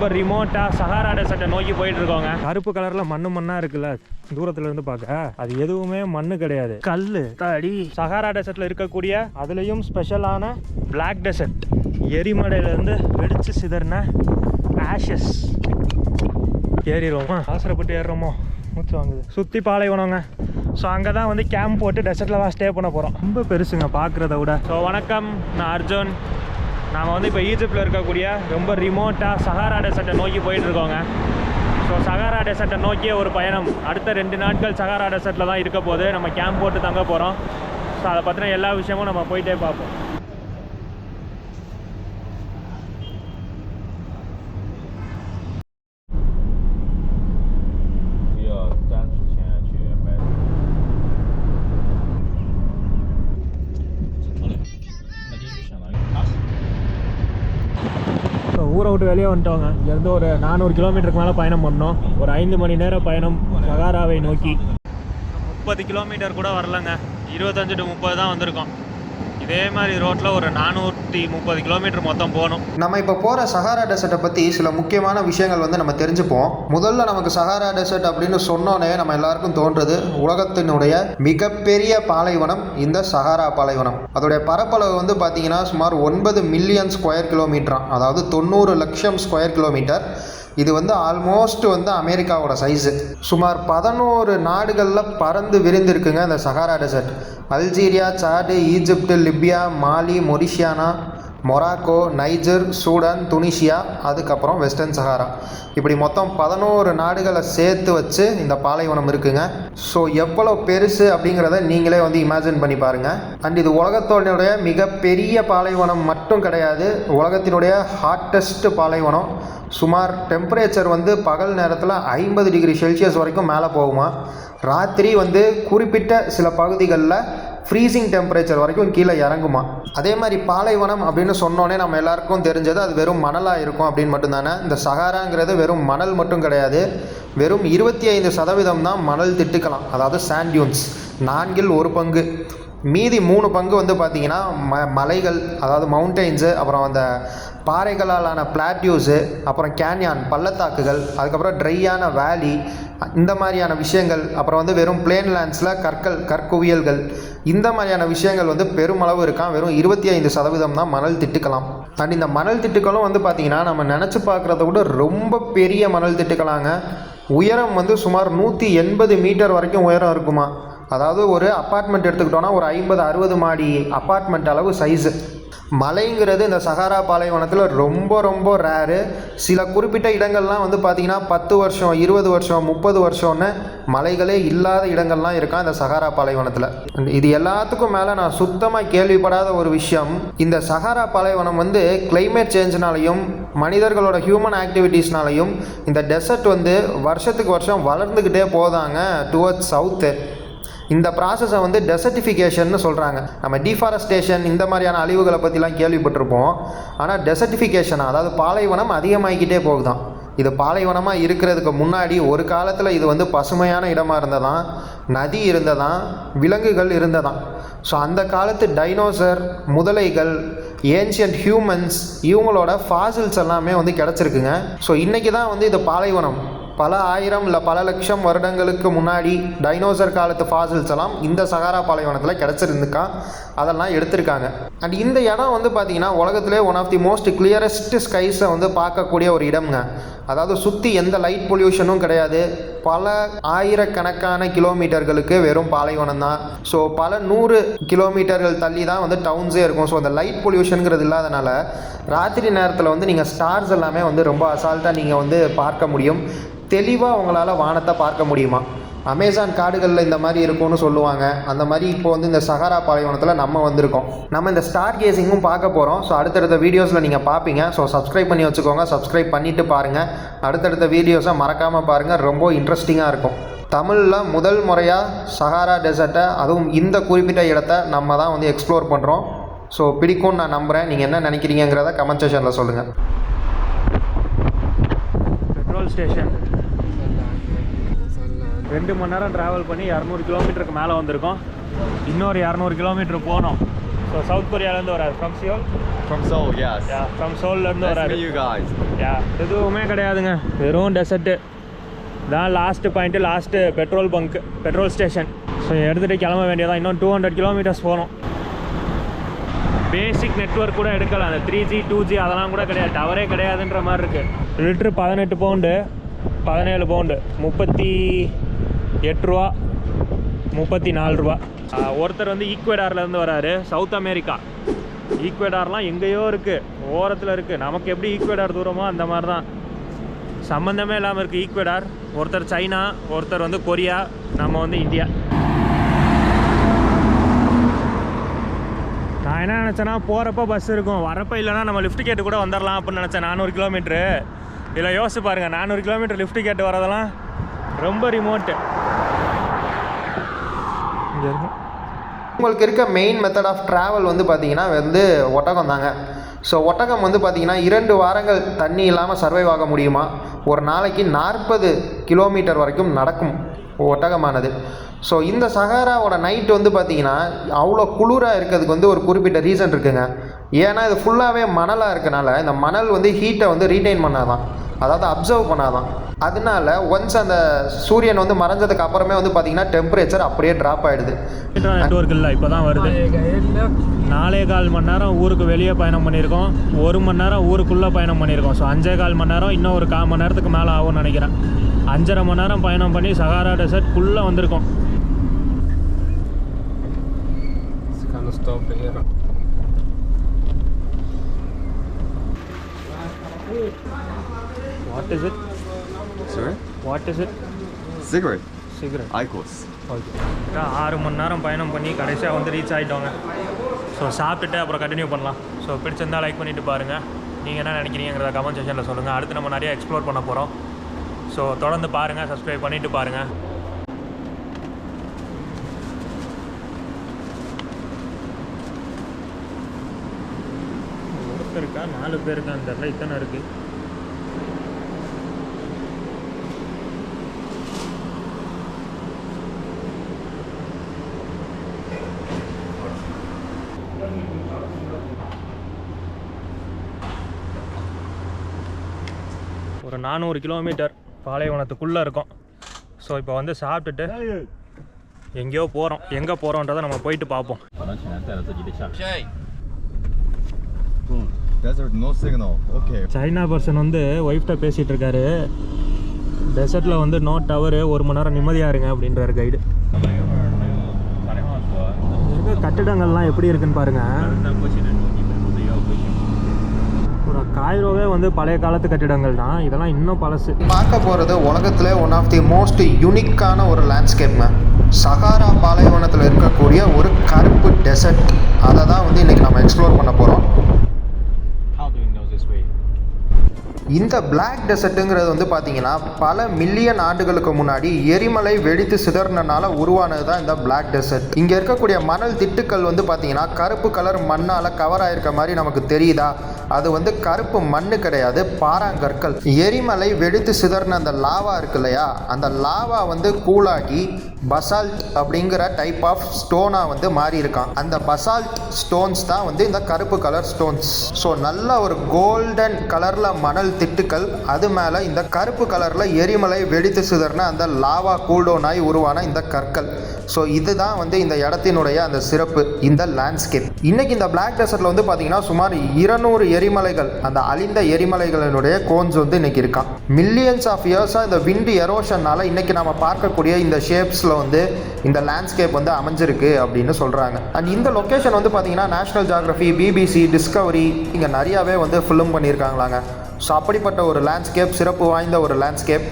ரொம்ப ரிமோட்டாக சஹாரா டெசர்ட்டை நோக்கி போயிட்டுருக்கோங்க. கருப்பு கலரில் மண்ணாக இருக்குல்ல தூரத்துல இருந்து பார்க்க, அது எதுவுமே மண்ணு கிடையாது, கல் தடி. சஹாரா டெசர்ட்ல இருக்கக்கூடிய அதுலேயும் ஸ்பெஷலான பிளாக் டெசர்ட், எரிமலையிலேருந்து வெடிச்சு சிதறின ஆஷஸ். ஏறிடுவோமா? அவசரப்பட்டு ஏறுறோமோ? மூச்சு வாங்குது. சுற்றி பாலைவனங்க. ஸோ அங்கே தான் வந்து கேம்ப் போட்டு டெசர்ட்டில் தான் ஸ்டே பண்ண போகிறோம். ரொம்ப பெருசுங்க பார்க்குறத விட. ஸோ வணக்கம், நான் அர்ஜுன். நாம் வந்து இப்போ ஈஜிப்டில் இருக்கக்கூடிய ரொம்ப ரிமோட்டாக சஹாரா டெசர்ட்டை நோக்கி போயிட்டுருக்கோங்க. ஸோ சஹாரா டெசர்ட்டை நோக்கிய ஒரு பயணம். அடுத்த 2 நாட்கள் சஹாரா டெசர்ட்டில் தான் இருக்க போது. நம்ம கேம்ப் போட்டு தங்க போகிறோம். ஸோ அதை பற்றின எல்லா விஷயமும் நம்ம போயிட்டே பார்ப்போம். ஊரை விட்டு வெளியே வந்துட்டோங்க. இங்கேருந்து ஒரு 400 கிலோமீட்டருக்கு மேலே பயணம் பண்ணோம். ஒரு 5 மணி நேரம் பயணம் சஹாராவை நோக்கி. 30 கிலோமீட்டர் கூட வரலங்க, 25 to 30 தான் வந்திருக்கோம். இதே மாதிரி ரோட்டில் ஒரு 430 கிலோமீட்டர் மொத்தம் போகணும். நம்ம இப்போ போகிற சஹாரா டெசர்ட்டை பற்றி சில முக்கியமான விஷயங்கள் வந்து நம்ம தெரிஞ்சுப்போம். முதல்ல நமக்கு சஹாரா டெசர்ட் அப்படின்னு சொன்னோன்னே நம்ம எல்லாருக்கும் தோன்றது உலகத்தினுடைய மிகப்பெரிய பாலைவனம் இந்த சஹாரா பாலைவனம். அதோடைய பரப்பளவு வந்து பார்த்தீங்கன்னா சுமார் 9 மில்லியன் ஸ்கொயர் கிலோமீட்டராம், அதாவது 90 லட்சம் ஸ்கொயர் கிலோமீட்டர். இது வந்து ஆல்மோஸ்ட் வந்து அமெரிக்காவோட சைஸு. சுமார் 11 நாடுகளில் பறந்து விரிந்திருக்குங்க இந்த Sahara desert. Algeria, Chad, Egypt, Libya, Mali, Mauritania, Morocco, Niger, Sudan, Tunisia, அதுக்கப்புறம் வெஸ்டர்ன் சஹாரா. இப்படி மொத்தம் 11 நாடுகளை சேர்த்து வச்சு இந்த பாலைவனம் இருக்குங்க. ஸோ எவ்வளோ பெருசு அப்படிங்கிறத நீங்களே வந்து இமேஜின் பண்ணி பாருங்கள். அண்ட் இது உலகத்தோடைய மிகப்பெரிய பாலைவனம் மட்டும் கிடையாது, உலகத்தினுடைய ஹாட்டஸ்ட் பாலைவனம். சுமார் டெம்பரேச்சர் வந்து பகல் நேரத்தில் 50 டிகிரி செல்சியஸ் வரைக்கும் மேலே போகுமா. ராத்திரி வந்து குறிப்பிட்ட சில பகுதிகளில் ஃப்ரீசிங் டெம்பரேச்சர் வரைக்கும் கீழே இறங்குமா. அதே மாதிரி பாலைவனம் அப்படின்னு சொன்னோன்னே நம்ம எல்லாருக்கும் தெரிஞ்சது அது வெறும் மணலாக இருக்கும் அப்படின்னு மட்டும்தானே. இந்த சஹாராங்கிறது வெறும் மணல் மட்டும் கிடையாது, வெறும் 25% தான் மணல் திட்டுக்கலாம், அதாவது சாண்ட் டியூன்ஸ். 4ல் 1 பங்கு, மீதி 3 பங்கு வந்து பார்த்திங்கன்னா மலைகள், அதாவது மவுண்டெயின்ஸு, அப்புறம் அந்த பாறைகளாலான பிளாட்யூஸு, அப்புறம் கேன்யான் பள்ளத்தாக்குகள், அதுக்கப்புறம் ட்ரையான வேலி, இந்த மாதிரியான விஷயங்கள். அப்புறம் வந்து வெறும் பிளேன் லேண்ட்ஸில் கற்குவியல்கள், இந்த மாதிரியான விஷயங்கள் வந்து பெருமளவு இருக்கான். வெறும் 25% தான் மணல் திட்டுக்கலாம். அண்ட் இந்த மணல் திட்டுக்களும் வந்து பார்த்திங்கன்னா நம்ம நினச்சி பார்க்குறத விட ரொம்ப பெரிய மணல் திட்டுக்கலாங்க. உயரம் வந்து சுமார் 180 மீட்டர் வரைக்கும் உயரம் இருக்குமா. அதாவது ஒரு அப்பார்ட்மெண்ட் எடுத்துக்கிட்டோன்னா ஒரு 50-60 மாடி அப்பார்ட்மெண்ட் அளவு சைஸு. மலைங்கிறது இந்த சஹாரா பாலைவனத்தில் ரொம்ப ரொம்ப ரேரு. சில குறிப்பிட்ட இடங்கள்லாம் வந்து பார்த்திங்கன்னா 10 வருஷம், 20 வருஷம், 30 வருஷம்னு மலைகளே இல்லாத இடங்கள்லாம் இருக்கான் இந்த சஹாரா பாலைவனத்தில். இது எல்லாத்துக்கும் மேலே நான் சுத்தமாக கேள்விப்படாத ஒரு விஷயம், இந்த சஹாரா பாலைவனம் வந்து கிளைமேட் சேஞ்சினாலையும் மனிதர்களோட ஹியூமன் ஆக்டிவிட்டீஸ்னாலையும் இந்த டெசர்ட் வந்து வருஷத்துக்கு வருஷம் வளர்ந்துக்கிட்டே போதாங்க டுவர்ட்ஸ் சவுத்து. இந்த ப்ராசஸை வந்து டெசர்டிஃபிகேஷன்னு சொல்கிறாங்க. நம்ம டீஃபாரஸ்டேஷன் இந்த மாதிரியான அழிவுகளை பற்றிலாம் கேள்விப்பட்டிருப்போம். ஆனால் டெசர்டிஃபிகேஷன், அதாவது பாலைவனம் அதிகமாகிக்கிட்டே போகுதான். இது பாலைவனமாக இருக்கிறதுக்கு முன்னாடி ஒரு காலத்தில் இது வந்து பசுமையான இடமா இருந்ததாம், நதி இருந்ததாம், விலங்குகள் இருந்ததாம். ஸோ அந்த காலத்து டைனோசர், முதலைகள், ஏன்ஷியன்ட் ஹியூமன்ஸ், இவங்களோட ஃபாசில்ஸ் எல்லாமே வந்து கிடச்சிருக்குங்க. ஸோ இன்றைக்கி தான் வந்து இது பாலைவனம். பல ஆயிரம் இல்லை பல லட்சம் வருடங்களுக்கு முன்னாடி டைனோசர் காலத்து ஃபாசில்ஸ் எல்லாம் இந்த சஹாரா பாலைவனத்தில் கிடச்சிருந்துக்கா, அதெல்லாம் எடுத்திருக்காங்க. அண்ட் இந்த இடம் வந்து பார்த்திங்கன்னா உலகத்திலே one of the most clearest ஸ்கைஸை வந்து பார்க்கக்கூடிய ஒரு இடம்ங்க. அதாவது சுற்றி எந்த லைட் பொல்யூஷனும் கிடையாது. பல ஆயிரக்கணக்கான கிலோமீட்டர்களுக்கு வெறும் பாலைவனம் தான். ஸோ பல 100 கிலோமீட்டர்கள் தள்ளி தான் வந்து டவுன்ஸே இருக்கும். ஸோ அந்த லைட் பொல்யூஷனுங்கிறது இல்லாதனால ராத்திரி நேரத்தில் வந்து நீங்கள் ஸ்டார்ஸ் எல்லாமே வந்து ரொம்ப அசால்ட்டாக நீங்கள் வந்து பார்க்க முடியும். தெளிவாக உங்களால் வானத்தை பார்க்க முடியுமா. அமேசான் காடுகளில் இந்த மாதிரி இருக்கும்னு சொல்லுவாங்க. அந்த மாதிரி இப்போ வந்து இந்த சஹாரா பாலைவனத்தில் நம்ம வந்திருக்கோம். நம்ம இந்த ஸ்டார் கேசிங்கும் பார்க்க போகிறோம். ஸோ அடுத்தடுத்த வீடியோஸில் நீங்கள் பார்ப்பீங்க. ஸோ சப்ஸ்கிரைப் பண்ணி வச்சுக்கோங்க. சப்ஸ்கிரைப் பண்ணிவிட்டு பாருங்கள். அடுத்தடுத்த வீடியோஸை மறக்காமல் பாருங்கள், ரொம்ப இன்ட்ரெஸ்டிங்காக இருக்கும். தமிழில் முதல் முறையாக சஹாரா டெசர்ட்டை, அதுவும் இந்த குறிப்பிட்ட இடத்த நம்ம தான் வந்து எக்ஸ்ப்ளோர் பண்ணுறோம். ஸோ பிடிக்கும்னு நான் நம்புகிறேன். நீங்கள் என்ன நினைக்கிறீங்கிறத கமெண்ட் செக்ஷனில் சொல்லுங்கள். பெட்ரோல் ஸ்டேஷன் 2 மணி நேரம் ட்ராவல் பண்ணி 200 கிலோமீட்டருக்கு மேலே வந்திருக்கோம். இன்னொரு 200 கிலோமீட்டர் போனோம். ஸோ சவுத் கொரியாலேருந்து வராரு. From Seoul. From Seoul, yes. From சோல்லேருந்து Nice to வராரு. meet you guys. எதுவுமே கிடையாதுங்க, வெறும் டெசர்ட்டு தான். Last point, last petrol bunk, petrol station. So எடுத்துகிட்டு கிளம்ப வேண்டியதான். இன்னும் 200 கிலோமீட்டர்ஸ் போகணும். பேசிக் நெட்வொர்க் கூட எடுக்கலாம். அந்த 3G 2G அதெல்லாம் கூட கிடையாது, டவரே கிடையாதுன்ற மாதிரி இருக்குது. லிட்ரு 18 பவுண்டு, 17 பவுண்டு, 38 ரூபா, 34 ரூபா. ஒருத்தர் வந்து ஈக்குவேடார்லேருந்து வராரு, சவுத் அமெரிக்கா. ஈக்குவேடார்லாம் எங்கேயோ இருக்குது, ஓரத்தில் இருக்குது. நமக்கு எப்படி ஈக்குவேடார் தூரமோ அந்த மாதிரி தான், சம்மந்தமே இல்லாமல் இருக்குது ஈக்குவேடார். ஒருத்தர் சைனா, ஒருத்தர் வந்து கொரியா, நம்ம வந்து இந்தியா. நான் என்ன நினச்சேன்னா போகிறப்ப பஸ் இருக்கும், வரப்போ இல்லைனா நம்ம லிஃப்ட் கேட்டு கூட வந்துடலாம் அப்படின்னு நினச்சேன். 400 கிலோமீட்ரு இதில் யோசிச்சு பாருங்கள், 400 கிலோமீட்டர் லிஃப்ட் கேட்டு வரதெல்லாம் ரொம்ப ரிமோட்டு. இங்கே இருக்கும். உங்களுக்கு இருக்க மெயின் மெத்தட் ஆஃப் ட்ராவல் வந்து பார்த்திங்கன்னா வந்து ஒட்டகம் தாங்க. ஸோ ஒட்டகம் வந்து பார்த்திங்கன்னா 2 வாரங்கள் தண்ணி இல்லாமல் சர்வைவ் ஆக முடியுமா? ஒரு நாளைக்கு 40 கிலோமீட்டர் வரைக்கும் நடக்கும் ஒட்டகமானது. ஸோ இந்த சஹாராவோட நைட் வந்து பார்த்திங்கன்னா அவ்வளோ குளிராக இருக்கிறதுக்கு வந்து ஒரு குறிப்பிட்ட ரீசன் இருக்குங்க. ஏன்னா இது ஃபுல்லாகவே மணலாக இருக்கனால இந்த மணல் வந்து ஹீட்டை வந்து ரீட்டைன் பண்ணாதான், அதாவது அப்சர்வ் பண்ணாதான். அதனால ஒன்ஸ் அந்த சூரியன் வந்து மறைஞ்சதுக்கு அப்புறமே வந்து பார்த்திங்கன்னா டெம்பரேச்சர் அப்படியே ட்ராப் ஆகிடுது. நெட்வொர்க் இல்லை, இப்போ தான் வருது. 4.25 மணி நேரம் ஊருக்கு வெளியே பயணம் பண்ணியிருக்கோம், 1 மணி நேரம் ஊருக்குள்ளே பயணம் பண்ணியிருக்கோம். ஸோ 5.25 மணி நேரம், இன்னும் ஒரு 1/4 மணி நேரத்துக்கு மேலே ஆகும்னு நினைக்கிறேன். 5.5 மணி நேரம் பயணம் பண்ணி சஹாரா டெசர்ட்குள்ளே வந்திருக்கோம். What is it? Sorry? What is it? Cigarette. Cigarette. Icos. Okay. 6 மணி நேரம் பயணம் பண்ணி கடைசியாக வந்து ரீச் ஆகிட்டோங்க. ஸோ சாப்பிட்டுட்டு அப்புறம் கண்டினியூ பண்ணலாம். ஸோ பிடிச்சிருந்தால் லைக் பண்ணிவிட்டு பாருங்கள். நீங்கள் என்ன நினைக்கிறீங்கிறத கமெண்ட் செக்ஷனில் சொல்லுங்கள். அடுத்து நம்ம நிறைய எக்ஸ்ப்ளோர் பண்ண போகிறோம். ஸோ தொடர்ந்து பாருங்கள், சப்ஸ்கிரைப் பண்ணிவிட்டு பாருங்கள். ஒருத்தர் இருக்கா, 4 பேர் இருக்கான்னு தெரியல, இத்தனை இருக்குது. ஒரு 400 கிலோமீட்டர் பாலைவனத்துக்குள்ளே இருக்கும். ஸோ இப்போ வந்து சாப்பிட்டுட்டு எங்கேயோ போகிறோம். எங்கே போகிறோன்றதை நம்ம போயிட்டு பார்ப்போம். Desert, no signal. Okay. China person வந்து ஒய்ஃப்ட்ட பேசிகிட்டு இருக்காரு. டெசர்ட்டில் வந்து நோ டவரு, 1 மணி நேரம் நிம்மதியாக இருங்க அப்படின்றாரு கைடு. கட்டிடங்கள்லாம் எப்படி இருக்குன்னு பாருங்கள். ஒரு காய்ரோவே வந்து பழைய காலத்து கட்டிடங்கள் தான், இதெல்லாம் இன்னும் பழசு. பார்க்க போகிறது உலகத்தில் ஒன் ஆஃப் தி மோஸ்ட் யூனிக்கான ஒரு லேண்ட்ஸ்கேப்ங்க. சஹாரா பாலைவனத்தில் இருக்கக்கூடிய ஒரு கருப்பு டெசர்ட். அதை தான் வந்து இன்றைக்கி நம்ம எக்ஸ்ப்ளோர் பண்ண போகிறோம். இந்த பிளாக் டெசர்ட்டுங்கிறது வந்து பார்த்தீங்கன்னா பல மில்லியன் ஆண்டுகளுக்கு முன்னாடி எரிமலை வெடித்து சிதறினால உருவானது தான் இந்த பிளாக் டெசர்ட். இங்கே இருக்கக்கூடிய மணல் திட்டுக்கள் வந்து பார்த்தீங்கன்னா கருப்பு கலர் மண்ணால் கவர் ஆகிருக்க மாதிரி நமக்கு தெரியுதா? அது வந்து கருப்பு மண்ணு கிடையாது, பாறாங்கற்கள். எரிமலை வெடித்து சிதறின அந்த லாவா இருக்கு இல்லையா, அந்த லாவா வந்து கூலாகி பசால்ட் அப்படிங்கிற டைப் ஆஃப் ஸ்டோனாக வந்து மாறி இருக்கான். அந்த பசால்ட் ஸ்டோன்ஸ் தான் வந்து இந்த கருப்பு கலர் ஸ்டோன்ஸ். ஸோ நல்ல ஒரு கோல்டன் கலரில் மணல் திட்டுக்கள், அது மேலே இந்த கருப்பு கலரில் எரிமலை வெடித்து சிதறின அந்த லாவா கூல்டவுன் ஆகி உருவான இந்த கற்கள். ஸோ இதுதான் வந்து இந்த இடத்தினுடைய அந்த சிறப்பு, இந்த லேண்ட்ஸ்கேப். இன்னைக்கு இந்த பிளாக் டெசர்ட்ல வந்து பார்த்தீங்கன்னா சுமார் 200 எரிமலைகள், அந்த அழிந்த எரிமலைகளினுடைய கோன்ஸ் வந்து இன்னைக்கு இருக்கான். மில்லியன்ஸ் ஆஃப் இயர்ஸாக இந்த விண்ட் எரோஷன்னால இன்னைக்கு நம்ம பார்க்கக்கூடிய இந்த ஷேப்ஸில் வந்து இந்த லேண்ட்ஸ்கேப் வந்து அமைஞ்சிருக்கு அப்படின்னு சொல்கிறாங்க. அண்ட் இந்த லொக்கேஷன் வந்து பார்த்தீங்கன்னா நேஷனல் ஜியோகிராஃபி, பிபிசி, டிஸ்கவரி இங்கே நிறையாவே வந்து ஃபிலிம் பண்ணியிருக்காங்களாங்க. ஸோ அப்படிப்பட்ட ஒரு லேண்ட்ஸ்கேப், சிறப்பு வாய்ந்த ஒரு லேண்ட்ஸ்கேப்.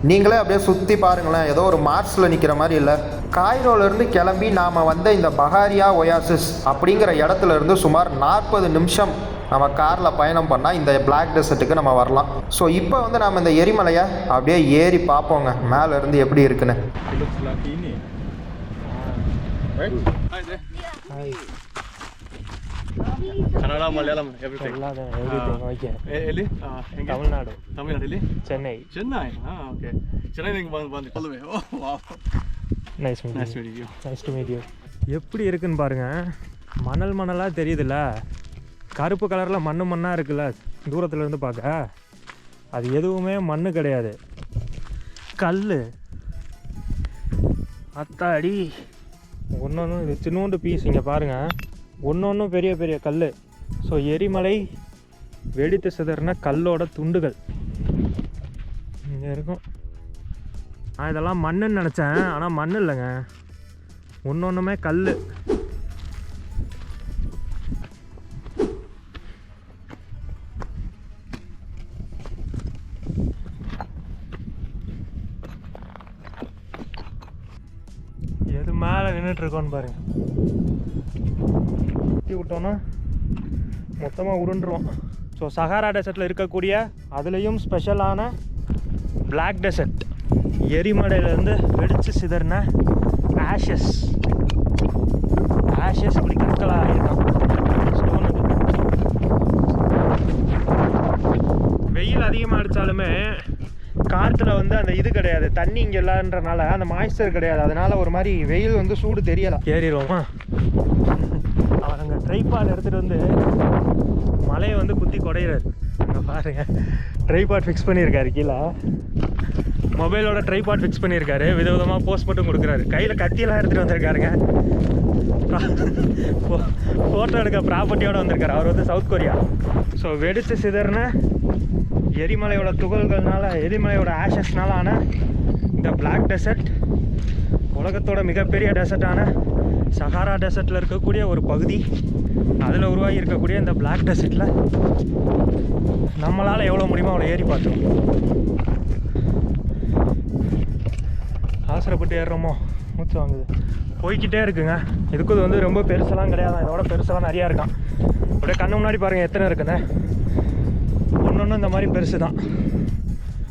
நீங்களே அப்படியே சுற்றி பாருங்களேன், ஏதோ ஒரு மார்ஸில் நிற்கிற மாதிரி இல்லை. காய்ரோலேருந்து கிளம்பி நாம் வந்த இந்த பஹாரியா ஒயாசிஸ் அப்படிங்கிற இடத்துல இருந்து சுமார் 40 நிமிஷம் நம்ம காரில் பயணம் பண்ணால் இந்த பிளாக் டெசர்ட்டுக்கு நம்ம வரலாம். ஸோ இப்போ வந்து நம்ம இந்த எரிமலையை அப்படியே ஏறி பார்ப்போங்க, மேலேருந்து எப்படி இருக்குன்னு. Kannada, Malayalam, everything. Okay. Eli? Tamil Nadu. Tamil Nadu, Chennai. Chennai. Okay. Chennai நீங்க வந்து all the way. Oh, wow. Nice Nice meeting you. Nice to meet you. எப்படி இருக்குன்னு பாருங்கள். மணல் மணலாக தெரியுதுல்ல, கருப்பு கலரில் மண்ணாக இருக்குல்ல தூரத்தில் இருந்து பார்க்க, அது எதுவுமே மண் கிடையாது, கல். அத்தாடி ஒன்று இது சின்னோண்டு பீஸ் இங்கே பாருங்கள், ஒன்று பெரிய பெரிய கல். ஸோ எரிமலை வெடித்து சிதறின கல்லோட துண்டுகள் இங்கே இருக்கும். நான் இதெல்லாம் மண்ணுன்னு நினச்சேன், ஆனால் மண் இல்லைங்க, ஒன்றுமே கல். எது மேலே நின்றுட்டுருக்கோன்னு பாருங்க, ஊற்றி விட்டோன்னா மொத்தமாக உருண்டுருவோம். ஸோ சஹாரா டெசர்ட்டில் இருக்கக்கூடிய அதுலேயும் ஸ்பெஷலான பிளாக் டெசர்ட், எரிமலையிலேருந்து வெடித்து சிதறின ஆஷஸ் இப்படி கற்களாக ஆகியிருக்கான். ஸ்டோன் அது. வெயில் அதிகமாக அடித்தாலுமே காற்றுல வந்து அந்த இது கிடையாது, தண்ணி இங்கே இல்லைன்றனால அந்த மாய்ஸ்சர் கிடையாது, அதனால் ஒரு மாதிரி வெயில் வந்து சூடு தெரியலை. ஏறிடுவோமா? அவர் அங்கே ட்ரைபாட் எடுத்துகிட்டு வந்து மலையை வந்து குத்தி குடையிறாரு. அங்கே பாருங்க, ட்ரைபாட் ஃபிக்ஸ் பண்ணியிருக்காரு, கீழே மொபைலோட ட்ரைபாட் ஃபிக்ஸ் பண்ணியிருக்காரு, விதவிதமாக போஸ்ட் மட்டும் கொடுக்குறாரு, கையில் கத்தியெல்லாம் எடுத்துகிட்டு வந்திருக்காருங்க. ஃபோட்டோ எடுக்க ப்ராப்பர்ட்டியோடு வந்திருக்காரு. அவர் வந்து சவுத் கொரியா. ஸோ வெடித்து சிதறின எரிமலையோட துகள்கள்னால, எரிமலையோட ஆஷஸ்னால ஆன இந்த பிளாக் டெசர்ட் உலகத்தோட மிகப்பெரிய டெசர்ட்டான சஹாரா டெசர்ட்டில் இருக்கக்கூடிய ஒரு பகுதி. அதில் உருவாகி இருக்கக்கூடிய இந்த பிளாக் டெசர்ட்டில் நம்மளால் எவ்வளோ முடியுமோ அவ்வளோ ஏறி பார்த்தோம். அவசரப்பட்டு ஏறுறோமோ, மூச்சு வாங்குது. போய்கிட்டே இருக்குங்க. இதுக்கு இது வந்து ரொம்ப பெருசெல்லாம் கிடையாது, இதோட பெருசெல்லாம் நிறையா இருக்கான். அப்படியே கண்ணு முன்னாடி பாருங்கள் எத்தனை இருக்குன்னு. ஒன்று இந்த மாதிரி பெருசு தான்.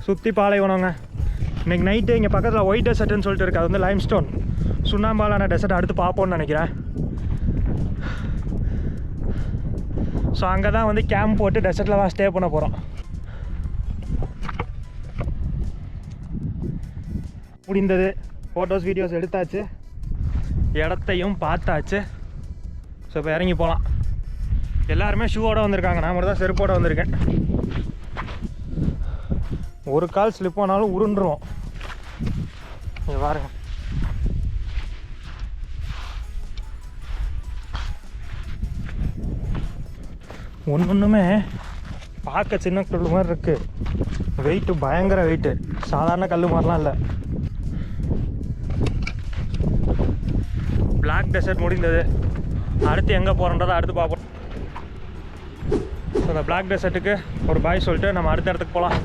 சுற்றி பாலைவனங்க. இன்றைக்கி நைட்டு இங்கே பக்கத்தில் ஒயிட் டெசர்ட்னு சொல்லிட்டு இருக்குது, அது வந்து லைம்ஸ்டோன் சுண்ணாம்பாலான டெசர்ட் அடுத்து பார்ப்போம்னு நினைக்கிறேன். ஸோ அங்கே தான் வந்து கேம்ப் போட்டு டெசர்ட்டில் தான் ஸ்டே பண்ண போகிறோம். முடிந்தது, ஃபோட்டோஸ் வீடியோஸ் எடுத்தாச்சு, இடத்தையும் பார்த்தாச்சு. ஸோ இப்போ இறங்கி போகலாம். எல்லாருமே ஷூவோடு வந்திருக்காங்க, நான் மட்டும் தான் செருப்போடு வந்திருக்கேன். ஒரு கால் ஸ்லிப் ஆனாலும் உருண்டுருவோம். இங்கே பாருங்க, ஒன்றுமே பார்க்க சின்ன கல் மாதிரி இருக்குது, வெயிட்டு பயங்கர வெயிட்டு, சாதாரண கல் மாதிரிலாம் இல்லை. பிளாக் டெசர்ட் முடிந்தது. அடுத்து எங்கே போகிறோன்றதை அடுத்து பார்ப்போம். ஸோ அந்த பிளாக் டெசர்ட்டுக்கு ஒரு பாய் சொல்லிட்டு நம்ம அடுத்த இடத்துக்கு போகலாம்.